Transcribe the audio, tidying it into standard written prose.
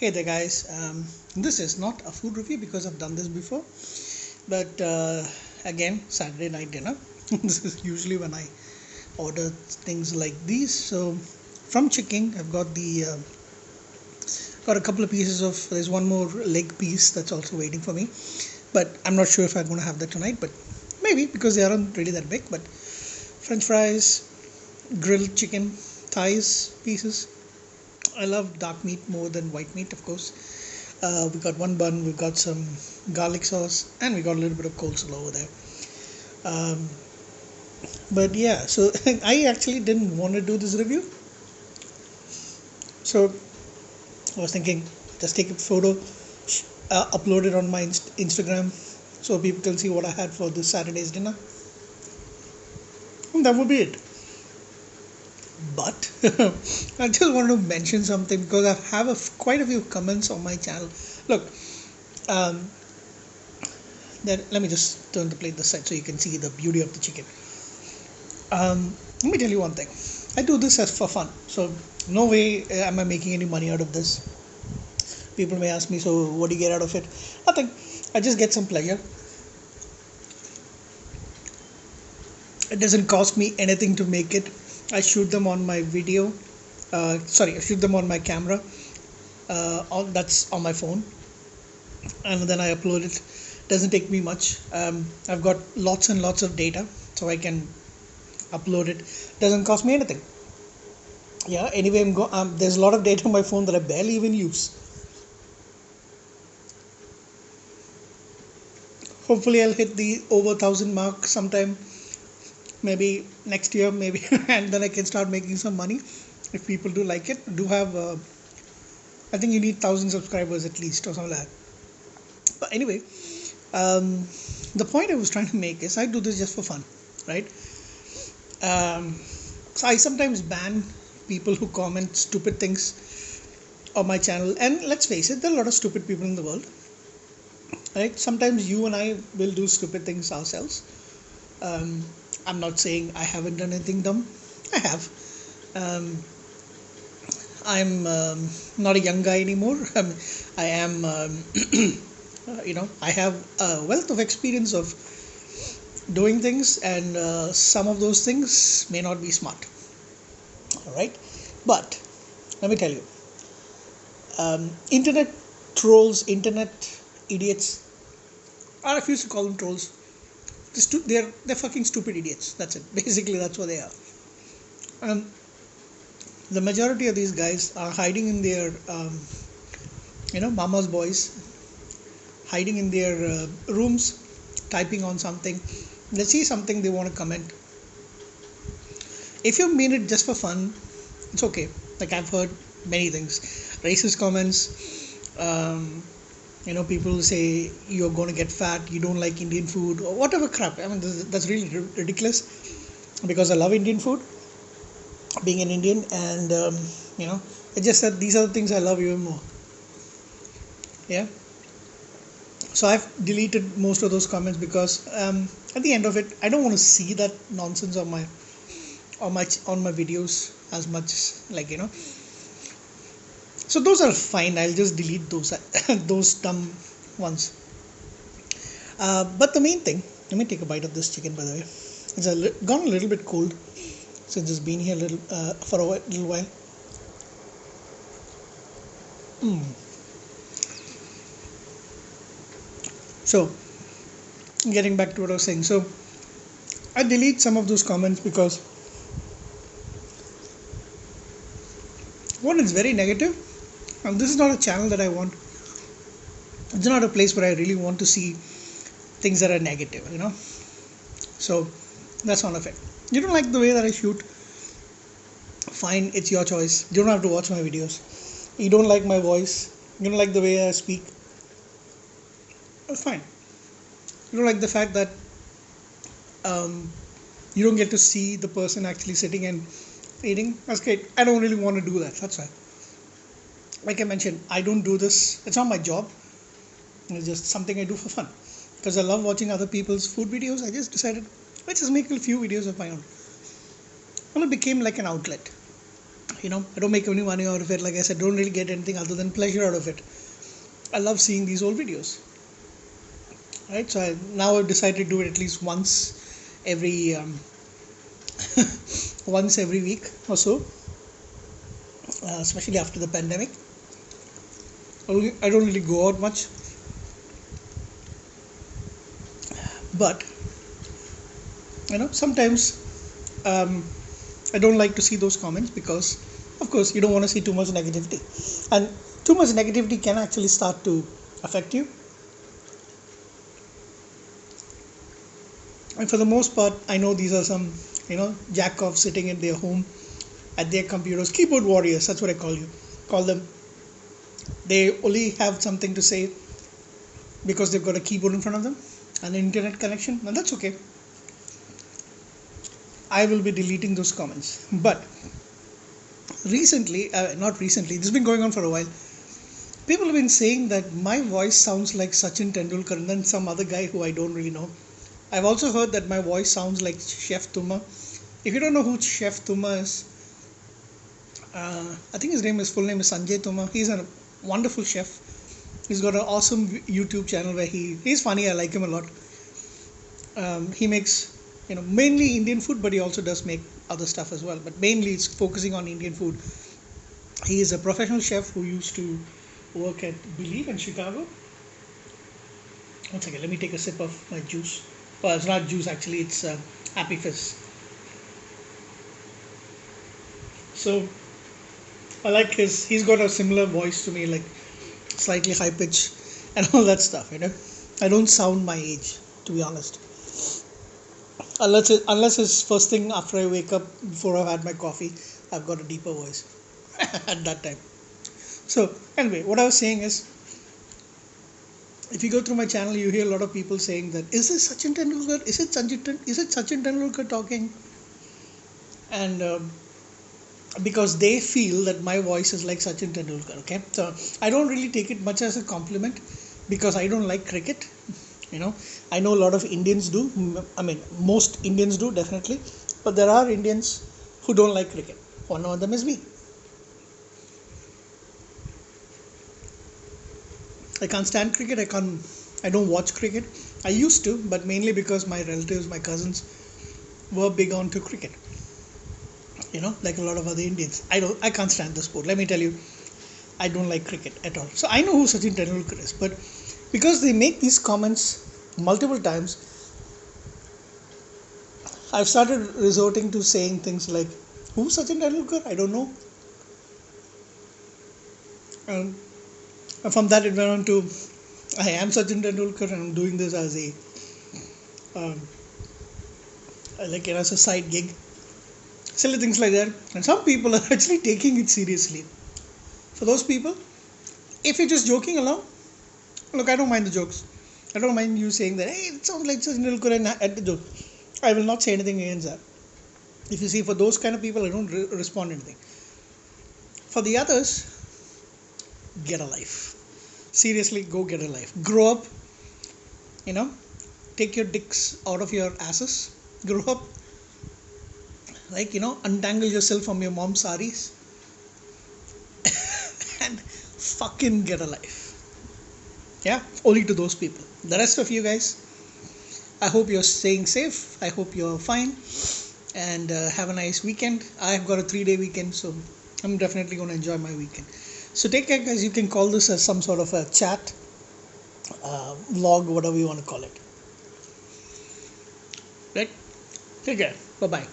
Hey there, guys. This is not a food review because I've done this before, but again, Saturday night dinner. This is usually when I order things like these. So, from Chicken, I've got a couple of pieces of. There's one more leg piece that's also waiting for me, but I'm not sure if I'm going to have that tonight. But maybe because they aren't really that big. But French fries, grilled chicken, thighs pieces. I love dark meat more than white meat, of course. We got one bun, we got some garlic sauce, and we got a little bit of coleslaw over there. Um, but yeah, so I actually didn't want to do this review. So I was thinking, just take a photo, upload it on my Instagram so people can see what I had for this Saturday's dinner. And that would be it. But I just want to mention something because I have quite a few comments on my channel. Look, um, let me just turn the plate this side so you can see the beauty of the chicken. Let me tell you one thing. I do this as for fun, so no way am I making any money out of this. People may ask me, so what do you get out of it? Nothing. I just get some pleasure. It doesn't cost me anything to make it. I shoot them on my video. I shoot them on my camera. That's on my phone, and then I upload it. Doesn't take me much. I've got lots and lots of data, so I can upload it. Doesn't cost me anything. Yeah. Anyway, there's a lot of data on my phone that I barely even use. Hopefully, I'll hit the over 1,000 mark sometime. Maybe next year, maybe, and then I can start making some money if people do like it. Do have, I think you need 1,000 subscribers at least or something like that. But anyway, the point I was trying to make is I do this just for fun, right? So I sometimes ban people who comment stupid things on my channel, and let's face it, there are a lot of stupid people in the world, right? Sometimes you and I will do stupid things ourselves. I'm not saying I haven't done anything dumb. I have. Um, I'm not a young guy anymore. I am, I have a wealth of experience of doing things, and some of those things may not be smart. All right, but let me tell you, internet trolls, internet idiots. I refuse to call them trolls. They're fucking stupid idiots. That's it. Basically, that's what they are. Um, the majority of these guys are hiding in their, mama's boys, hiding in their rooms, typing on something. They see something they want to comment. If you mean it just for fun, it's okay. Like I've heard many things, racist comments. People say you're going to get fat, you don't like Indian food, or whatever crap. I mean, that's really ridiculous because I love Indian food, being an Indian, and it's just that these are the things I love even more. Yeah. So I've deleted most of those comments because at the end of it, I don't want to see that nonsense on my videos as much, So those are fine. I'll just delete those those dumb ones. But the main thing, let me take a bite of this chicken. By the way, it's gone a little bit cold since it's been here for a little while. So, getting back to what I was saying. So, I delete some of those comments because one, it's very negative, and this is not a channel that I want. It's not a place where I really want to see things that are negative, So that's one of it. You don't like the way that I shoot? Fine, it's your choice. You don't have to watch my videos. You don't like my voice. You don't like the way I speak. That's fine. You don't like the fact that you don't get to see the person actually sitting and eating. That's great. I don't really want to do that. That's why. Like I mentioned, I don't do this. It's not my job. It's just something I do for fun. Because I love watching other people's food videos, I just decided, let's just make a few videos of my own. And it became like an outlet. I don't make any money out of it. Like I said, don't really get anything other than pleasure out of it. I love seeing these old videos, right? So now I've decided to do it at least every once every week or so, especially after the pandemic. I don't really go out much, but sometimes I don't like to see those comments because, of course, you don't want to see too much negativity, and too much negativity can actually start to affect you. And for the most part, I know these are some, jack offs sitting in their home at their computers, keyboard warriors. That's what I call them. They only have something to say because they've got a keyboard in front of them and an internet connection, and that's okay. I will be deleting those comments. But not recently, this has been going on for a while. People have been saying that my voice sounds like Sachin Tendulkar and then some other guy who I don't really know. I've also heard that my voice sounds like Chef Tuma. If you don't know who Chef Tuma is, I think his full name is Sanjay Tuma. He's a wonderful chef. He's got an awesome YouTube channel where he's funny. I like him a lot. He makes mainly Indian food, but he also does make other stuff as well. But mainly it's focusing on Indian food. He is a professional chef who used to work at Believe in Chicago. One second, let me take a sip of my juice. Well, it's not juice actually, it's Happy Fizz. So I like he's got a similar voice to me, like slightly high pitch and all that stuff. I don't sound my age, to be honest. Unless it's first thing after I wake up, before I've had my coffee, I've got a deeper voice at that time. So anyway, what I was saying is, if you go through my channel, you hear a lot of people saying that, is this Sachin Tendulkar? Is it Sachin Tendulkar talking? And because they feel that my voice is like Sachin Tendulkar. Okay, so I don't really take it much as a compliment because I don't like cricket. I know a lot of Indians do. I mean, most Indians do, definitely. But there are Indians who don't like cricket. One of them is me. I can't stand cricket. I don't watch cricket. I used to, but mainly because my relatives, my cousins, were big onto cricket. Like a lot of other Indians. I can't stand the sport. Let me tell you, I don't like cricket at all. So I know who Sachin Tendulkar is, but because they make these comments multiple times, I've started resorting to saying things like, who's Sachin Tendulkar? I don't know. And from that it went on to, I am Sachin Tendulkar and I'm doing this as as a side gig. Silly things like that. And some people are actually taking it seriously. For those people, if you're just joking along, look, I don't mind the jokes. I don't mind you saying that, hey, it sounds like Sachin Tendulkar and at the joke. I will not say anything against that. If you see, for those kind of people, I don't respond anything. For the others, get a life. Seriously, go get a life. Grow up. Take your dicks out of your asses. Grow up. Untangle yourself from your mom's saris. And fucking get a life. Yeah, only to those people. The rest of you guys, I hope you're staying safe. I hope you're fine. And have a nice weekend. I've got a 3-day weekend, so I'm definitely going to enjoy my weekend. So take care, guys. You can call this as some sort of a chat, vlog, whatever you want to call it. Right? Take care. Bye-bye.